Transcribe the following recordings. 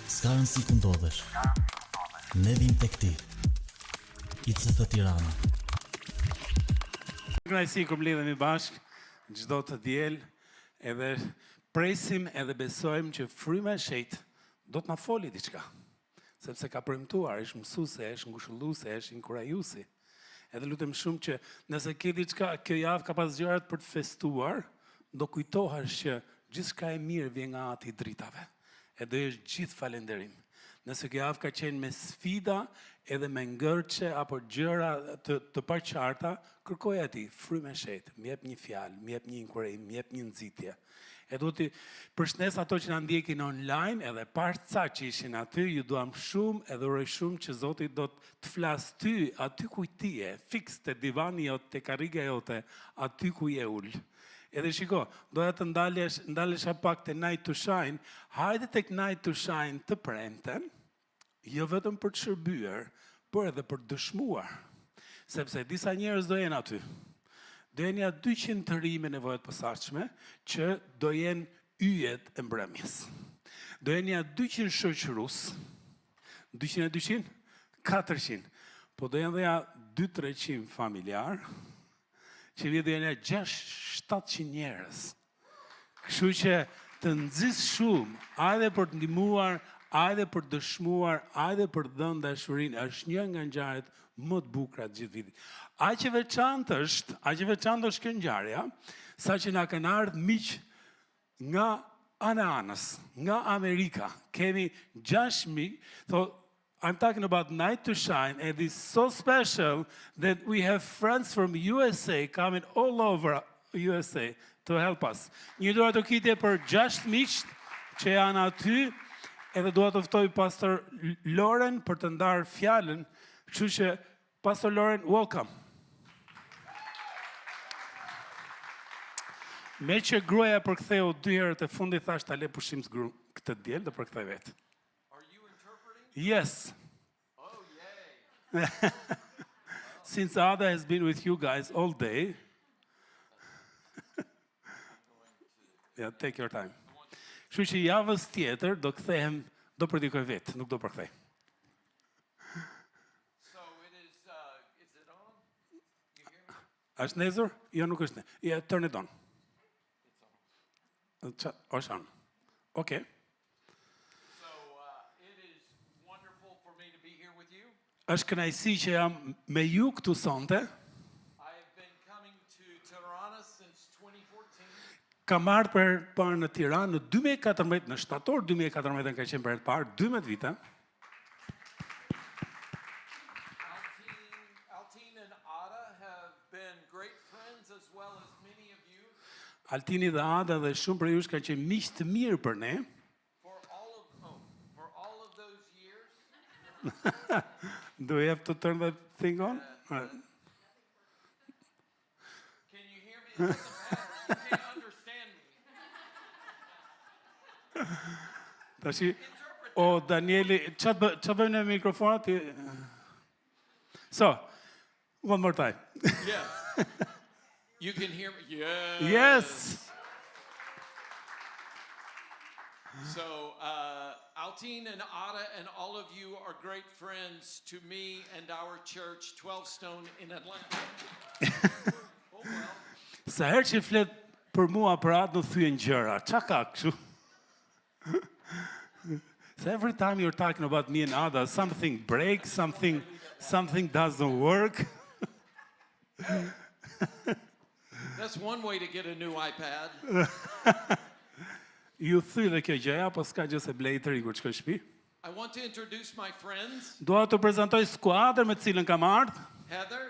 S'ka rëndësi ku ndodhesh. Ne vim tek ti. ICF Tirana. Kënaqësi kur mbledhemi bashkë çdo të diel, edhe presim edhe besojmë që fryma e shejtë do të na foli diçka. Sepse ka premtuar, është mësuese, është ngushëlluese, është inkurajuesi. Edhe lutem shumë që nëse ke diçka kjo javë ka pas gjërat për të festuar, do kujtohesh që gjithçka e mirë vjen nga Ati i dritave. E do jesh gjithë falënderim. Nëse kjo javë ka qenë me sfida edhe me ngërçe apo gjëra të paqarta, kërkoj atij frymë e shejtë, më jep një fjalë, më jep një inkurim, më jep një nxitje. E do t'i përshëndes ato që na ndjekin online, edhe parca që ishin aty, ju duam shumë edhe uroj shumë që Zoti do të flas ty, aty ku ti je, fiks te divani jot, te karriga jote, aty ku je ul. Edhe shiko, doja të ndalesha pak te Night to Shine, hajde tek Night to Shine të premten, jo vetëm për të shërbyer, por edhe për të dëshmuar. Sepse disa njerëz do jenë aty. Do jenë 200 të rinj me nevojat posaçme që do jenë yjet e mbrëmjes. Do jenë 200 shoqërus, 200, 400, po do jenë dhe 200-300 familjar, që vjetë do jenë 600-700 njerëz. Kështu që të nxis shumë, ajde për të ndihmuar, ajde për të dëshmuar, ajde për të dhënë dashurinë, është një nga ngjarjet më të bukura të gjithë vitit. Aq që veçantë është kjo ngjarja, saqë na kanë ardhur miq nga anës, nga Amerika. Kemi 6 miq, I'm talking about Night to Shine, and it's so special that we have friends from USA coming all over USA to help us. Një dua të kitje për 6 miq që janë aty, edhe dua të ftoj Pastor Loren për të ndarë fjalën, kështu që Pastor Loren, welcome. Me që gruaja përktheu 2 herët e fundit thash ta le pushim këtë diel do përkthej vetë. Yes. Oh, yay. Since Ada has been with you guys all day. Yeah, take your time. Kështu që javës tjetër do kthehem, do predikoj vetë, nuk do përkthej. So is it on? You hear me? Është nezur? Jo, nuk është ne. Yeah, turn it on. It's on. Është on. Okay. Është kënaqësi që jam me ju këtu sonte. Kam ardhur parë në Tiranë në 2014, në shtator 2014 ka qenë për herë parë, 12 vite. Altine and Ada have been great friends as well as many of you. Altini dhe Ada dhe shumë prej jush kanë qenë miq të mirë për ne. For all of those years. Do we have to turn that thing on? Can you hear me? It doesn't matter. You can't understand me. Tashi, o Danieli, ç'a bëjmë në mikrofonat? So, one more time. Yes. You can hear me? Yes. Yes. So, Altine and Ada and all of you are great friends to me and our church, 12 Stone in Atlanta. Oh, well. Sa herë që flet për mua për atë, në thyen gjëra. Ç'a ka kështu? So every time you're talking about me and Ada, something breaks, something doesn't work. That's one way to get a new iPad. Ju thyë dhe kjo gjëja, po s'ka gjë se blej të rikur që shkoj shtëpi. I want to introduce my friends. Dua të prezantoj skuadrën me të cilën kam ardhur. Heather.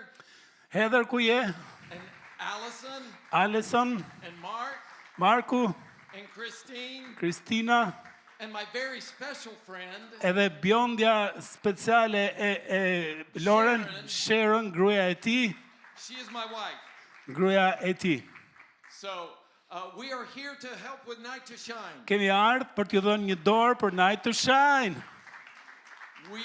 Heather ku je? And Allison. Alison. And Mark. Marku. And Christine. Kristina. And my very special friend. Edhe bjondja speciale e Loren, Sharon, gruaja e tij. She is my wife. Gruaja e tij. So, we are here to help with Night to Shine. Kemi ardhur për t'ju dhënë një dorë për Night to Shine. We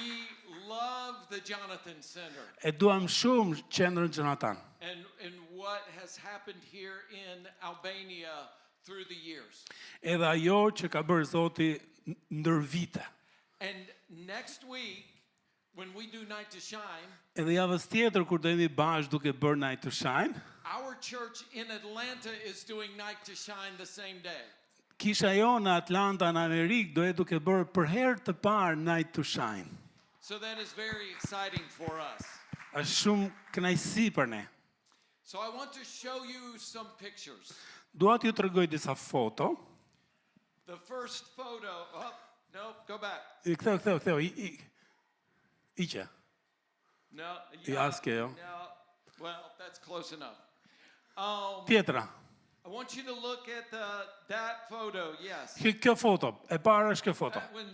love the Jonathan Center. E duam shumë qendrën Jonathan. And what has happened here in Albania through the years. Edhe ajo që ka bërë Zoti ndër vite. And next week, when we do Night to Shine, Edhe javës tjetër kur do jemi bashkë duke bërë Night to Shine, our church in Atlanta is doing Night to Shine the same day. kisha jo në Atlanta në Amerikë do e duke bërë për herë të parë Night to Shine. So that is very exciting for us. Është shumë kënaqësi për ne. So I want to show you some pictures. Dua t'ju tregoj disa foto. The first photo, oh, no, go back. Ktheu, iqe. No, I aske jo. no, well, that's close enough. Tjetra. I want you to look at that photo, yes. Kjo foto, e para është kjo foto. When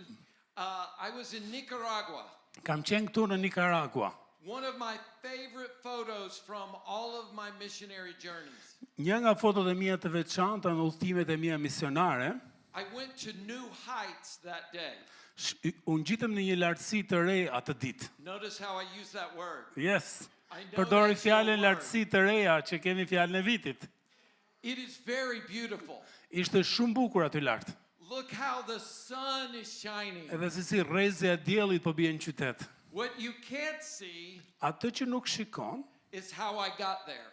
I was in Nicaragua, Kam qenë këtu në Nicaragua. one of my favorite photos from all of my missionary journeys. Një nga fotot e mia të veçanta në udhëtimet e mia misionare, I went to new heights that day. unë gjitëm në një lartësi të re atë ditë. Notice how I use that word. Yes. I know Përdori that's your fjalën word. lartësi të reja që kemi fjalën e vitit. It is very beautiful. Ishte shumë bukur aty lart. Look how the sun is shining. Edhe se si rrezja e diellit po bie në qytet. What you can't see Atë që nuk shikon, is how I got there.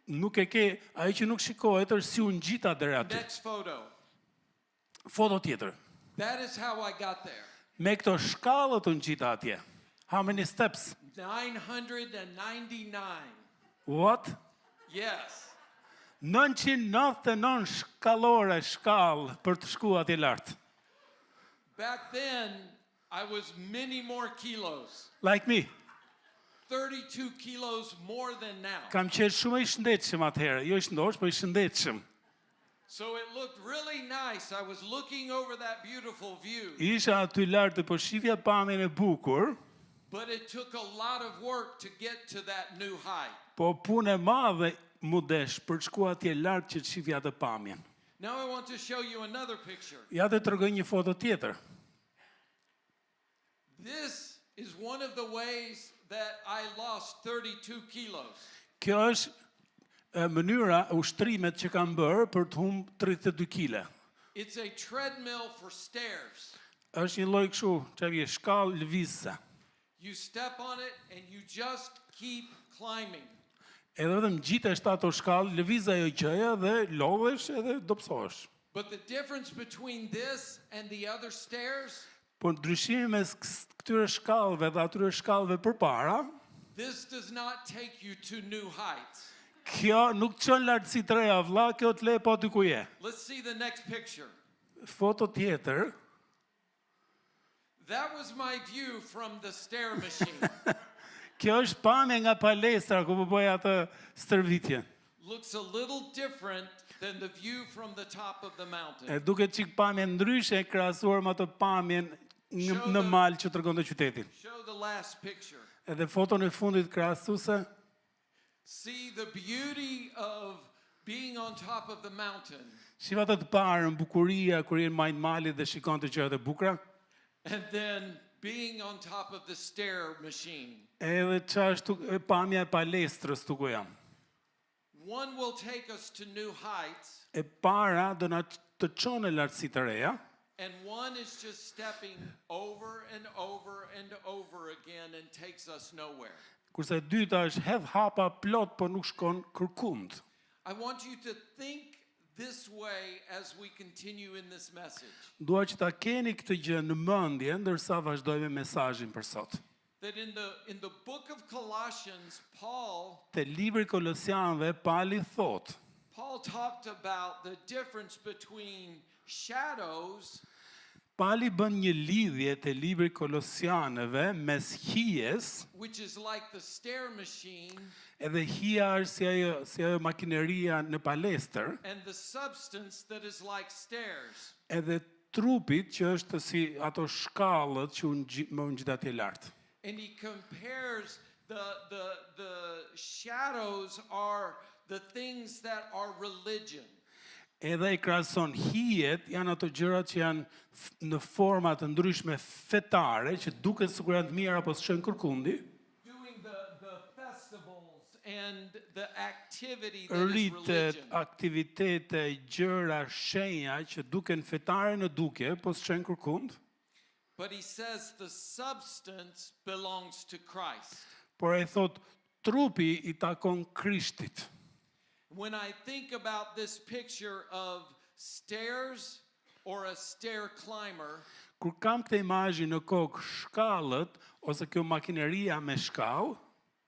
nuk e ke, ajo që nuk shikohet është si u ngjita deri aty. Next photo. Foto tjetër. That is how I got there. Me këto shkallët u ngjita atje. How many steps? 999. What? Yes. 999 shkallore shkallë për të shkuar atje lart. Back then, I was many more kilos. Like me. 32 kilos more than now. Kam qenë shumë i shëndetshëm atëherë, jo i shëndosh, po i shëndetshëm. So it looked really nice. I was looking over that beautiful view. Isha aty lart dhe po shifja pamjen e bukur, But it took a lot of work to get to that new height. po punë e madhe mu desh për të shkuar atje lart që të shifja atë pamjen. Now I want to show you another picture. Ja të tregoj një foto tjetër. This is one of the ways that I lost 32 kilos. Kjo është mënyra ushtrimet që kam bërë për të humbur 32 kg. It's a treadmill for stairs. Është një lloj kështu, çfarë vjen shkallë lëvizse. You step on it and you just keep climbing. Edhe vetëm gjitesh ato shkallë, lëviz ajo gjëja dhe lodhesh edhe dobësohesh. But the difference between this and the other stairs, Po ndryshimi mes këtyre shkallëve dhe atyre shkallëve përpara, this does not take you to new heights. kjo nuk çon lartësi të reja vlla, kjo të le po aty ku je. Let's see the next picture. Foto tjetër, That was my view from the stair machine. kjo është pamje nga palestra ku po bëj atë stërvitjen. Looks a little different than the view from the top of the mountain. E duket çik pamje ndryshe krahasuar me atë pamjen në mal që tregon të qytetin. Show the last picture. Edhe foton e fundit krahasuese, See the beauty of being on top of the mountain shiva të parën, bukuria kur je në majt malit dhe shikon të gjërat e bukura. and then being on top of the stair machine. Edhe ç'ashtu pamja e palestrës tu ku jam. One will take us to new heights, E para do na të çonë lartësi të reja, and one is just stepping over and over and over again and takes us nowhere. kurse e dyta është hedh hapa plot po nuk shkon kërkund. I want you to think this way as we continue in this message. Dua që ta keni këtë gjë në mendje ndërsa vazhdojmë mesazhin për sot. That in the book of Colossians, Te libri i Kolosianëve Pali thot, Paul talked about the difference between shadows Pali bën një lidhje te libri i Kolosianëve mes hijes, which is like the stair machine, edhe hija është si ajo makineria në palestër, and the substance that is like stairs. edhe trupit që është si ato shkallët që më ngjit atje lart. And he compares the shadows are the things that are religion. Edhe i krahason hijet janë ato gjërat që janë në forma të ndryshme fetare, që duken sikur janë të mira apo s'shën kërkundi, Doing the festivals and the activity that is rritet, religion. aktivitete, gjëra, shenja që duken fetare në dukje, po s'shën kërkund. but he says the substance belongs to Christ. por ai thot trupi I takon Krishtit. When I think about this picture of stairs or a stair climber, Kur kam këtë imazhin në kokë shkallët ose kjo makineria me shkallë,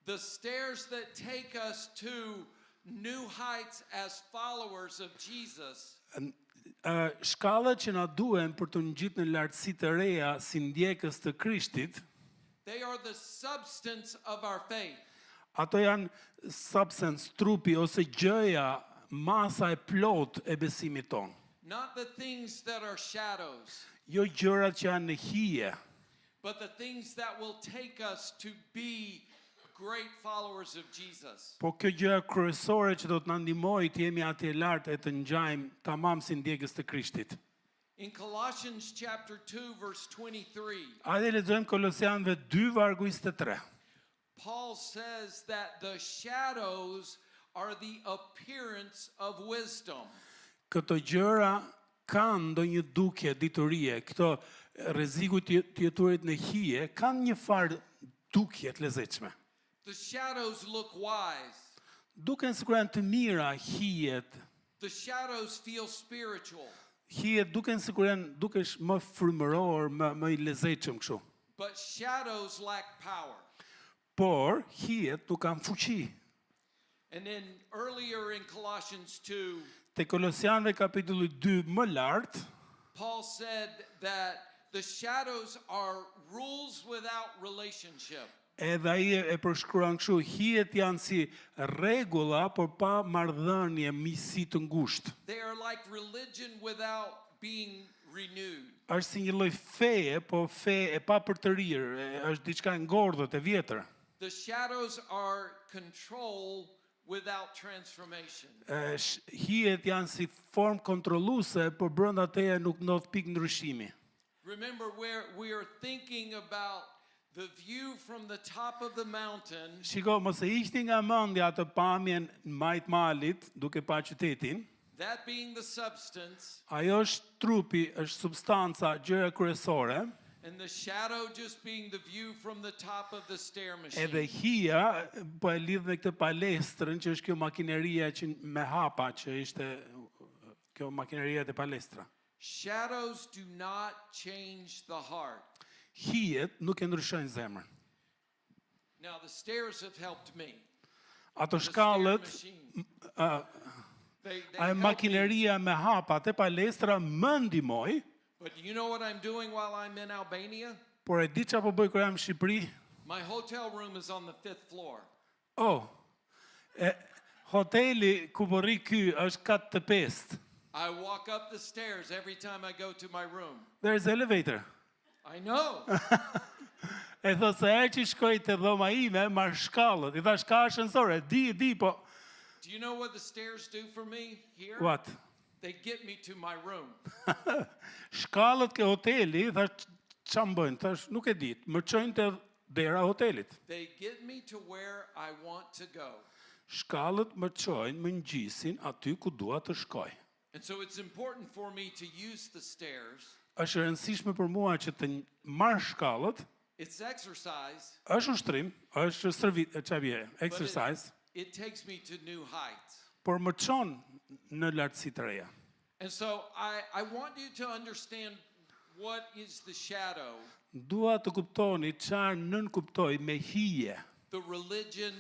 the stairs that take us to new heights as followers of Jesus, shkallët që na duhen për të ngjitur në lartësi të reja si ndjekës të Krishtit, they are the substance of our faith. ato janë substance, trupi ose gjëja, masa e plot e besimit ton. Not the things that are shadows, Jo gjërat që janë në hije, but the things that will take us to be great followers of Jesus. po kjo gjëja kryesore që do të na ndihmojë të jemi atje lart e të ngjajmë tamam si ndjekës të Krishtit. In Colossians chapter 2 verse 23, Hajde lexojmë Kolosianëve 2 vargu 23. Paul says that the shadows are the appearance of wisdom. Këto gjëra kanë ndonjë dukje diturie, këto rreziku të jetuarit në hije kanë një farë dukje të lezetshme. The shadows look wise. Duken sikur janë të mira hijet. The shadows feel spiritual. Hijet duken sikur janë dukesh më frymëror, më I lezetshëm kështu. But shadows lack power. Por hijet nuk kanë fuqi. And then earlier in Colossians 2, Te Kolosianëve kapitulli 2 më lart, Paul said that the shadows are rules without relationship. edhe ai e përshkruan kështu, hijet janë si rregulla por pa marrëdhënie, miqësi të ngushtë. They are like religion without being renewed. Është si një lloj feje, po fe e pa për të rirë, është diçka e ngordhët e vjetër. The shadows are control without transformation. Hijet janë si formë kontrolluese, por brenda teje nuk ndodh pikë ndryshimi. Remember where we are thinking about the view from the top of the mountain, Shiko, mos e hiqni nga mendja atë pamjen në majt malit, duke pa qytetin. that being the substance, Ajo është trupi, është substanca, gjëra kryesore, and the shadow just being the view from the top of the stair machine. edhe hija po e lidh me këtë palestrën, që është kjo makineria që me hapa, që ishte kjo makineria e palestra. Shadows do not change the heart. Hijet nuk e ndryshojnë zemrën. Now the stairs have helped me. Ato The stair shkallët, machine. They ajo help me. makineria me hapa te palestra më ndihmoi, But you know what I'm doing while I'm in Albania? por e di çfarë po bëj kur jam në Shqipëri? My hotel room is on the 5th floor. Oh, hoteli ku po rri ky është kat të pestë. I walk up the stairs every time I go to my room. There's elevator. I know. E thot se herë që shkoj te dhoma ime, marr shkallët. I thash ka ashensor, e di, po Do you know what the stairs do for me here? what? They get me to my room. Shkallët ke hoteli, thash ç'am bëjnë? Thash nuk e di, më çojnë te dera hotelit. They get me to where I want to go. Shkallët më çojnë, më ngjisin aty ku dua të shkoj. And so it's important for me to use the stairs. Është e rëndësishme për mua që të marr shkallët. It's exercise. Është ushtrim, është servit, çfarë bie? but Exercise, It takes me to new heights. por më çon në lartësi të reja. And so I want you to understand what is the shadow, Dua të kuptoni çfarë nën kuptoj me hije. the religion,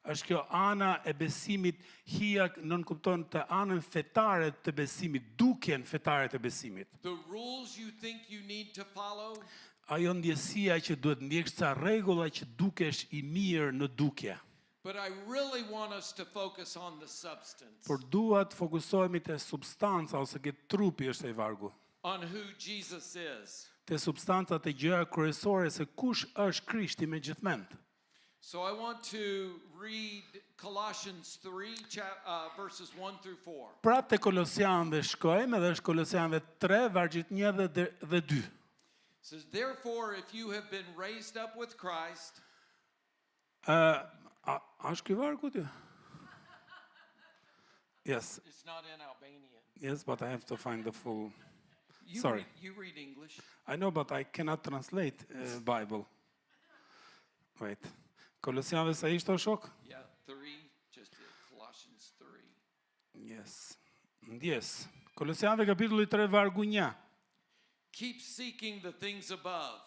Është kjo ana e besimit, hija nën kupton të anën fetare të besimit, dukjen fetare të besimit. the rules you think you need to follow, Ajo ndjesia që duhet ndjeksh ca rregulla që dukesh I mirë në dukje. but I really want us to focus on the substance, Por dua të fokusohemi te substanca ose ke trupi është e vargu. on who Jesus is. Te substanca të gjëra kryesore se kush është Krishti me gjithmend. So I want to read Colossians 3, verses 1 through 4. Prapë te Kolosianëve shkojmë, edhe është Kolosianëve 3, vargjit 1 dhe 2. It says, therefore, if you have been raised up with Christ, A është ky vargu ty? Yes, it's not in Albanian. yes, but I have to find the full. Sorry. You read English. I know, but I cannot translate Bible. Wait. Kolosianëve sa ishte o shok? Yeah, 3, just Colossians 3. Yes. Ndjes. Kolosianëve kapitulli 3 vargu 1. Keep seeking the things above.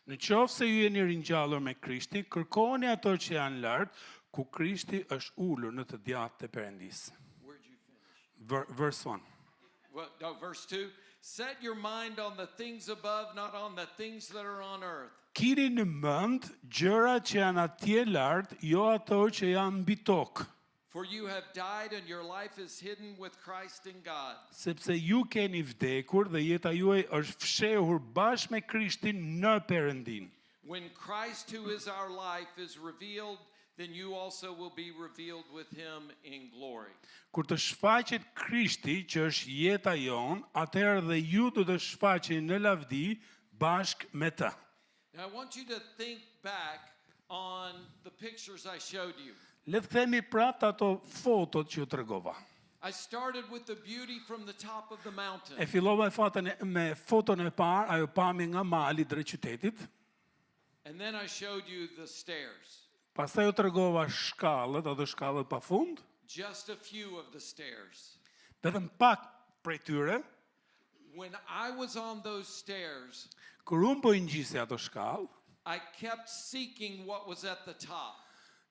Në qoftë se ju jeni ringjallur me Krishtin, kërkoni ato që janë lart, ku Krishti është ulur në të djathtë të Perëndisë. Where'd you finish? Verse 1. Well, no, verse 2. Set your mind on the things above, not on the things that are on earth. Kini në mend gjërat që janë atje lart, jo ato që janë mbi tokë. For you have died and your life is hidden with Christ in God. Sepse ju keni vdekur dhe jeta juaj është fshehur bashkë me Krishtin në Perëndin. When Christ, who is our life, is revealed, then you also will be revealed with him in glory. Kur të shfaqet Krishti, që është jeta jon, atëherë dhe ju do të shfaqeni në lavdi bashkë me të. Now I want you to think back on the pictures I showed you. Le të themi prapë ato fotot që ju tregova. I started with the beauty from the top of the mountain. E fillova me foton e parë, ajo pamje nga mali drejt qytetit. And then I showed you the stairs. Pastaj ju tregova shkallët, ato shkallët pafund. Just a few of the stairs. Vetëm pak prej tyre. When I was on those stairs, Kur unë po i ngjisja ato shkallë, I kept seeking what was at the top.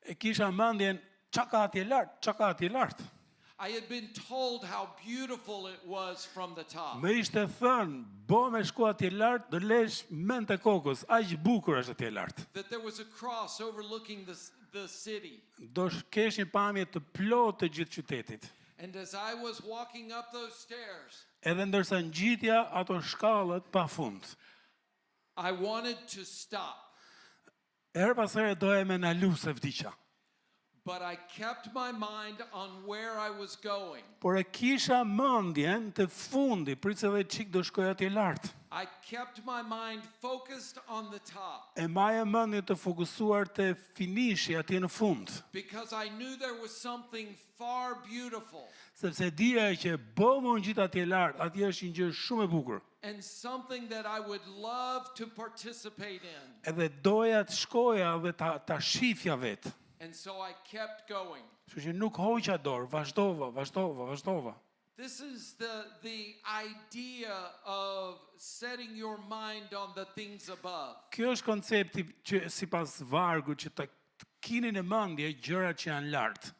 e kisha mendjen çka ka atje lart, çka ka atje lart. I had been told how beautiful it was from the top. Më ishte thënë, bo me shku atje lart, do lesh mend të kokës, aq bukur është atje lart. That there was a cross overlooking the city. Do kesh një pamje të plotë të gjithë qytetit. And as I was walking up those stairs, Edhe ndërsa ngjitja ato shkallët pafund. I wanted to stop, Her pas here doja me na luse vdiqa. but I kept my mind on where I was going. Por e kisha mendjen të fundi, pritse edhe çik do shkoj atje lart. I kept my mind focused on the top E maja mendjen të fokusuar te finishi atje në fund. because I knew there was something far beautiful Sepse dija që bo më ngjit atje lart, atje është një gjë shumë e bukur. and something that I would love to participate in. Edhe doja të shkoja dhe ta shifja vetë. And so I kept going. Kështu që nuk hoqa dorë, vazhdova. This is the idea of setting your mind on the things above. Kjo është koncepti që sipas vargut që të keni në mendje gjërat që janë lart.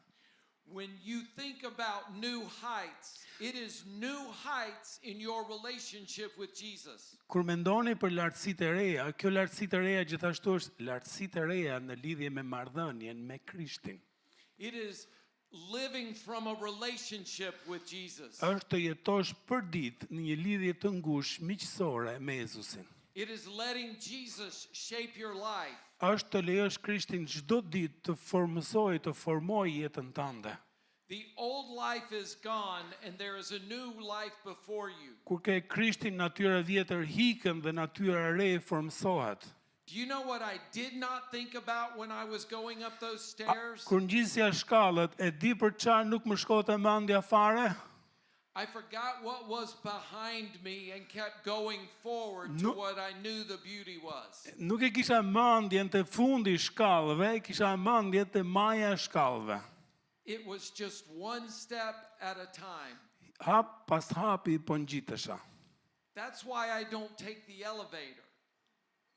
When you think about new heights, it is new heights in your relationship with Jesus. Kur mendoni për lartësitë e reja, kjo lartësitë e reja gjithashtu është lartësitë e reja në lidhje me marrëdhënien me Krishtin. It is living from a relationship with Jesus. Është të jetosh përdit në një lidhje të ngushtë miqësore me Jezusin. It is letting Jesus shape your life. Është të lejosh Krishtin çdo ditë të formojë jetën tënde. The old life is gone and there is a new life before you. Kur ke Krishtin, natyra vjetër hikën dhe natyra e re formsohet. Do you know what I did not think about when I was going up those stairs? Kur ngjisja shkallët, e di për çfarë nuk më shkote mendja fare? I forgot what was behind me and kept going forward to No. what I knew the beauty was. Nuk e kisha mendjen te fundi i shkallëve, kisha mendjen te maja e shkallëve. It was just one step at a time. Hap pas hapi po ngjitesha. That's why I don't take the elevator.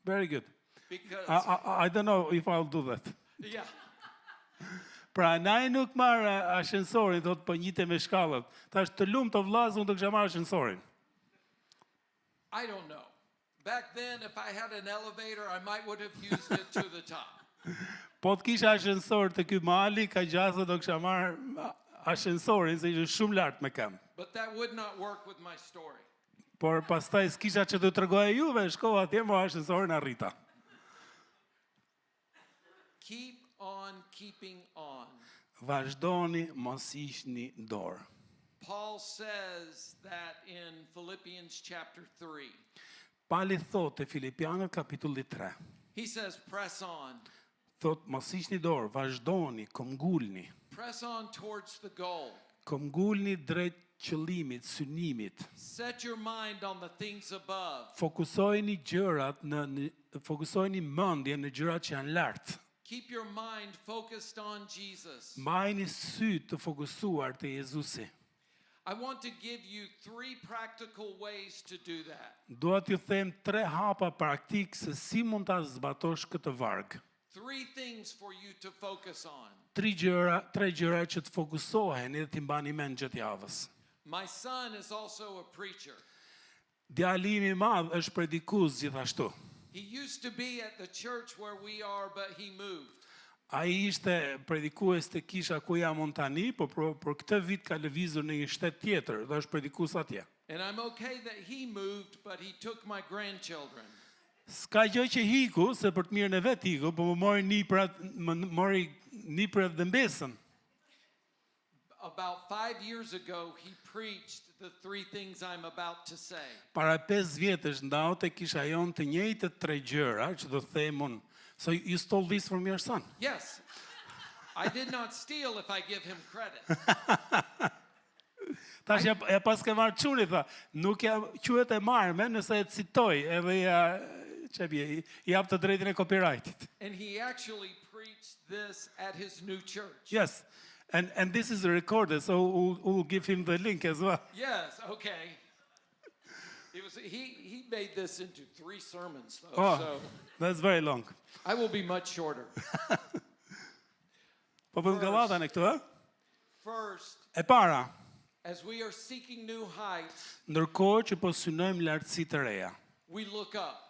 Very good. Because, I don't know if I'll do that. yeah, Pra, nai nuk marr ashensorin, thot po njitem me shkallët. Tash të lumt të vllaz, unë do kisha marrë ashensorin. I don't know. Back then, if I had an elevator, I might would have used it to the top. Po të kisha ashensor të ky mali, ka gjasë do kisha marrë ashensorin, se ishte shumë lart me kam. But that would not work with my story. Por pastaj s'kisha që të tregoja juve, shkova atje, mo ashensorin arrita. Keep on keeping on. Vazhdoni, mos hiqni dorë. Paul says that in Philippians chapter 3. Pali thot te Filipianët kapitulli 3. He says, press on. Thot, mos hiqni dorë, vazhdoni, këmbgulni. Press on towards the goal. Këmbgulni drejt qëllimit, synimit. Set your mind on the things above. Fokusojeni fokusojeni mendjen në gjërat që janë lart. Keep your mind focused on Jesus. Mbajini syt të fokusuar te Jezusi. I want to give you 3 practical ways to do that. Dua t'ju them 3 hapa praktik se si mund ta zbatosh këtë varg. 3 things for you to focus on. 3 gjëra që të fokusoheni dhe t'i mbani mend gjatë javës. My son is also a preacher. Djali im I madh është predikues gjithashtu. He used to be at the church where we are, but he moved. Ai ishte predikues te kisha ku jam unë tani, por këtë vit ka lëvizur në një shtet tjetër dhe është predikues atje. And I'm okay that he moved, but he took my grandchildren. S'ka gjë që hiku, se për të mirën e vet hiku, po më mori niprat dhe mbesën. About 5 years ago, he preached the 3 things I'm about to say. Para 5 vjetësh ndau te kisha jon të njëjtët 3 gjëra që do them unë. So you stole this from your son? Yes. I did not steal if I give him credit. Tash ja pas ke marrë çuni tha, nuk ja quhet e marrme nëse e citoj edhe i jap të drejtën e copyrightit. And he actually preached this at his new church. Yes. And this is recorded, so we'll give him the link as well. Yes, okay. He made this into 3 sermons though. Oh, So that's very long. I will be much shorter. Po bëm gallata në këtu, ë? First, E para, as we are seeking new heights, ndërkohë që po synojmë lartësi të reja, we look up.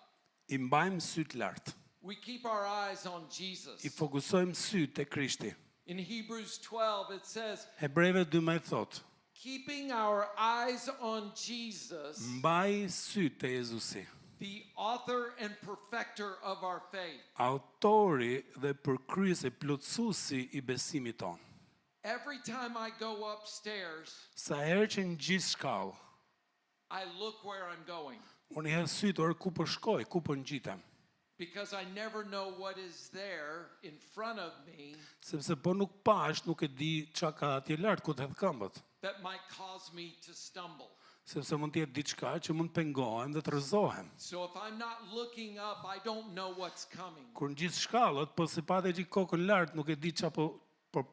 I mbajmë syt lart. We keep our eyes on Jesus. I fokusojmë syt te Krishti. In Hebrews 12 it says, Hebrejve 12 thot, keeping our eyes on Jesus, mbaj syt te Jezusi, the author and perfecter of our faith. autori dhe përkryesi plotësuesi I besimit ton. Every time I go upstairs, Sa herë që ngjis shkallë, I look where I'm going unë I hedh syt orë ku po shkoj, ku po ngjitem, because I never know what is there in front of me sepse po nuk pash, nuk e di çka ka atje lart ku të hedh këmbët, that might cause me to stumble. sepse mund të jetë diçka që mund të pengohem dhe të rrëzohem. So if I'm not looking up, I don't know what's coming. Kur ngjis shkallët, po si patë gjik kokën lart, nuk e di çka po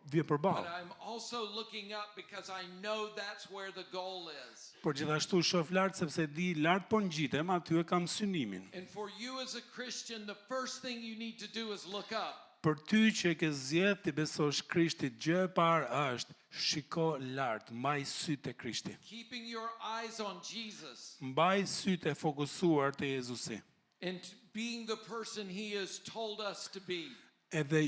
vjen But përballë. I'm also looking up because I know that's where the goal is. Por gjithashtu shoh lart sepse di lart po ngjitem, aty e kam synimin. And for you as a Christian, the first thing you need to do is look up. Për ty që e ke zgjedh të besosh Krishtit, gjë e parë është shiko lart, mbaj syt e Krishtit. Keeping your eyes on Jesus Mbaj syt e fokusuar te Jezusi. and being the person he has told us to be. Edhe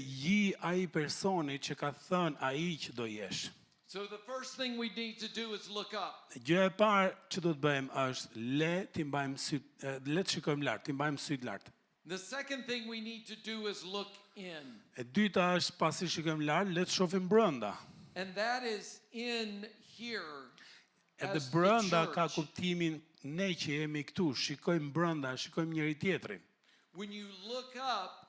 ai personi që ka thënë ai që do jesh. So the first thing we need to do is look up. Gjë e parë që do të bëjmë është le të mbajmë syt, le të shikojmë lart, të mbajmë syt lart. The second thing we need to do is look in. E dyta është pasi shikojmë lart, le të shohim brenda. And that is in here. Edhe As the brenda ka church. kuptimin ne që jemi këtu, shikojmë brenda, shikojmë njëri tjetrin. When you look up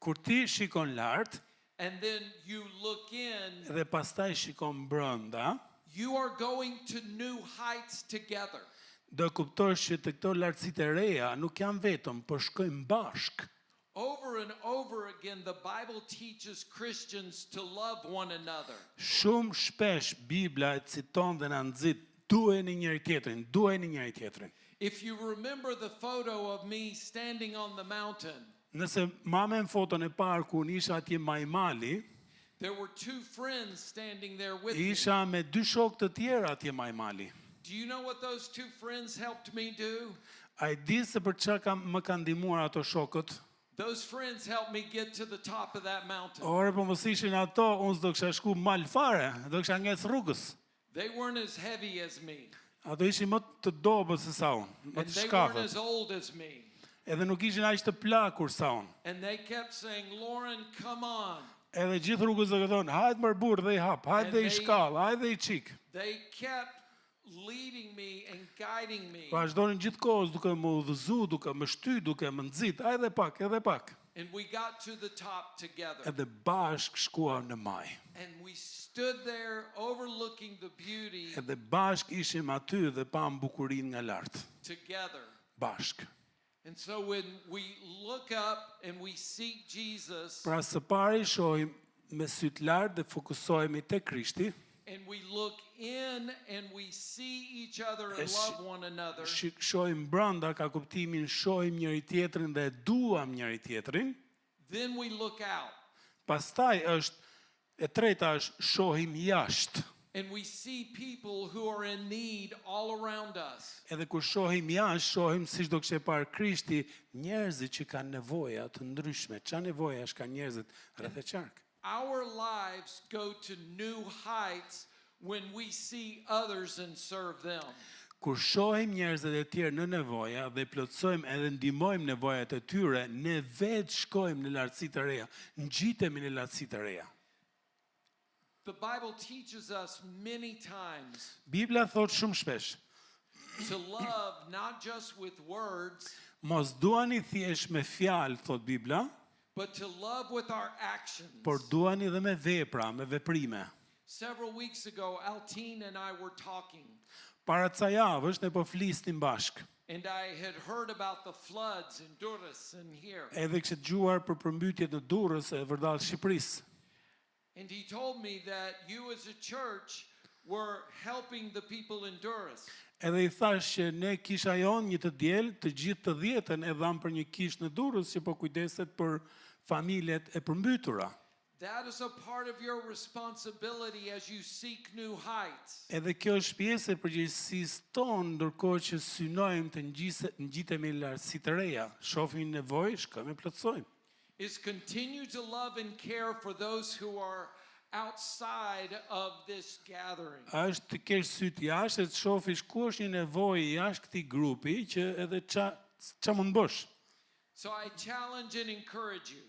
Kur ti shikon lart and then you look in, dhe pastaj shikon brenda, you are going to new heights together. do kuptosh që të këto lartësitë e reja nuk janë vetëm, por shkojmë bashk. Over and over again, the Bible teaches Christians to love one another. Shumë shpesh Bibla e citon dhe na nxit, duheni njëri tjetrin, duheni njëri tjetrin. If you remember the photo of me standing on the mountain, Nëse mamen foton e parë ku unë isha atje Majmali, there were 2 friends standing there with me. isha me 2 shokë të tjerë atje Majmali. Do you know what those 2 friends helped me do? A I di se për çka më kanë ndihmuar ato shokët? Those friends helped me get to the top of that mountain. Ore po mos ishin ato, unë s'do kisha shku mal fare, do kisha ngec rrugës. They weren't as heavy as me, Ato ishin më të dobët se sa unë, më and të they weren't shkafët. as old as me. Edhe nuk ishin aq të plakur sa unë. And they kept saying, Lauren, come on. Edhe gjithë rrugës do thonë, hajt më burr dhe I hap, hajt dhe I shkall, hajt dhe I çik. They kept leading me and guiding me. Vazhdonin gjithkohës duke më udhëzu, duke më shty, duke më nxit, hajde pak, edhe pak. And we got to the top together. edhe bashk shkuam në maj. And we stood there overlooking the beauty Edhe bashk ishim aty dhe pam bukurinë nga lart. together. Bashk. And so when we look up and we seek Jesus Pra së pari shohim me sy të lartë dhe fokusohemi te Krishti, and we look in and we see each other and E love one another, shohim brenda ka kuptimin shohim njëri tjetrin dhe e duam njëri tjetrin. then we look out Pastaj është e treta është shohim jashtë. and we see people who are in need all around us. Edhe kur shohim jashtë, shohim siç do kishte parë Krishti, njerëzit që kanë nevoja të ndryshme. Çfarë nevojash kanë njerëzit rreth e qark? Our lives go to new heights when we see others and serve them. Kur shohim njerëzit e tjerë në nevoja dhe plotësojmë edhe ndihmojmë nevojat e tyre, ne vetë shkojmë në lartësi të reja, ngjitemi në lartësi të reja. The Bible teaches us many times Bibla thot shumë shpesh, to love not just with words, mos duani thjesht me fjalë, thot Bibla, but to love with our actions. por duani edhe me vepra, me veprime. Several weeks ago, Altine and I were talking, Para ca javësh ne po flisnim bashk. and I had heard about the floods in Durrës and here. Edhe kishte dëgjuar për përmbytjet në Durrës e vërdall Shqipërisë. And he told me that you as a church were helping the people in Durrës. Edhe I thash që ne kisha jon një të diel, të gjithë të 10-ën e dham për një kishë në Durrës që po kujdeset për familjet e përmbytura. That is a part of your responsibility as you seek new heights. Edhe kjo është pjesë e përgjegjësisë tonë, ndërkohë që synojmë të ngjitemi në lartësi të reja, shohim nevojë, shkojmë e plotësojmë. Is continue to love and care for those who are outside of this gathering. Është të kesh syt jashtë, të shohësh ku është një nevojë jashtë këtij grupi që edhe ça mund bësh. So I challenge and encourage you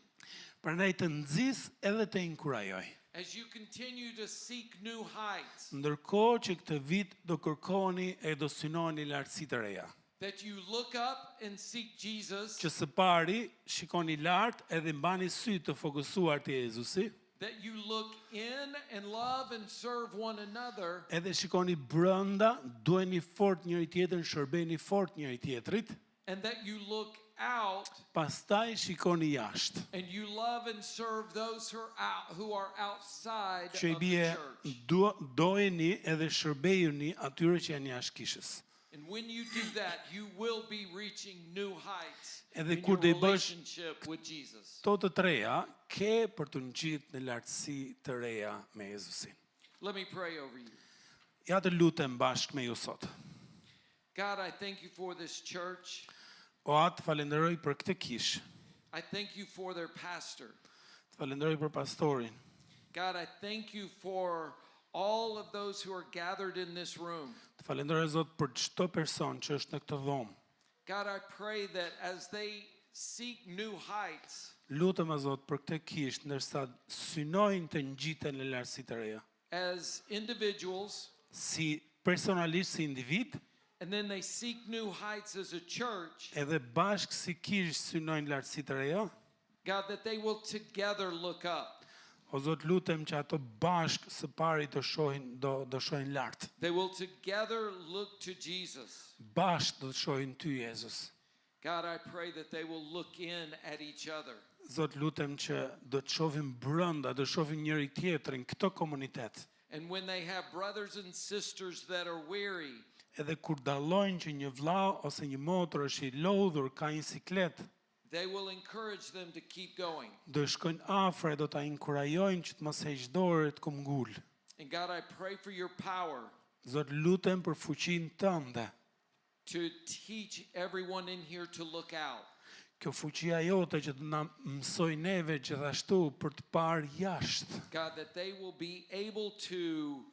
Prandaj të nxis edhe të inkurajoj. as you continue to seek new heights, Ndërkohë që këtë vit do kërkoni e do synoni lartësi të reja. that you look up and seek Jesus, Që së pari shikoni lart edhe mbani sy të fokusuar te Jezusi, that you look in and love and serve one another, edhe shikoni brenda, duheni fort njëri tjetrin, shërbeni fort njëri tjetrit, and that you look out pastaj shikoni jashtë. and you love and serve those who are outside Që I of bie the church. dojeni edhe shërbejuni atyre që janë jashtë kishës. And when you do that, you will be reaching new heights Edhe in kur your do I bësh relationship with Jesus. To të treja, ke për të ngjitur në lartësi të reja me Jezusin. Let me pray over you. Ja të lutem bashkë me ju sot. God, I thank you for this church. O atë falenderoj për këtë kishë, I thank you for their pastor. të falenderoj për pastorin, God, I thank you for all of those who are gathered in this room. të falenderoj Zot për çdo person që është në këtë dhomë. God, I pray that as they seek new heights, Lutem o Zot për këtë kishë, ndërsa synojnë të ngjiten në lartësi të reja, as individuals, si personalisht si individ, and then they seek new heights as a church, edhe bashkë si kishë synojnë lartësi të reja. God, that they will together look up. O Zot, lutem që ato bashkë së pari do shohin lart. They will together look to Jesus. Bashkë do të shohin ty, Jezus. God, I pray that they will look in at each other. Zot, lutem që do të shohim brenda, do shohim njëri tjetrin këtë komunitet. And when they have brothers and sisters that are weary, Edhe kur dallojnë që një vëlla ose një motër është I lodhur, ka një siklet, they will encourage them to keep going. do shkojnë afër, do ta inkurajojnë që të mos heq dorë, të kumgull. And God, I pray for your power Zot, lutem për fuqinë tënde. to teach everyone in here to look out. Kjo fuqia jote që të na mësoj neve gjithashtu për të parë jashtë. God, that they will be able to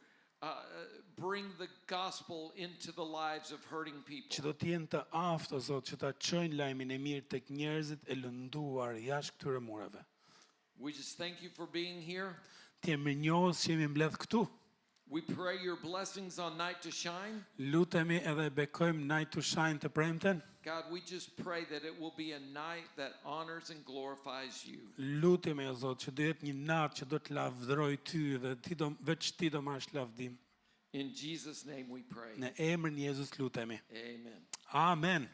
bring the gospel into the lives of hurting Që people. do të jenë të aftë, o Zot, që ta çojnë lajmin e mirë tek njerëzit e lënduar jashtë këtyre mureve. We just thank you for being here. Ti je mirënjohës që jemi mbledh këtu. We pray your blessings on Night to Shine. Lutemi edhe bekojmë Night to Shine të premten. God, we just pray that it will be a night that honors and glorifies you. Lutemi o Zot që do jetë një natë që do të lavdëroj ty dhe veç ti do marrësh lavdim. In Jesus' name we pray. Në emrin e Jezus lutemi. Amen. Amen.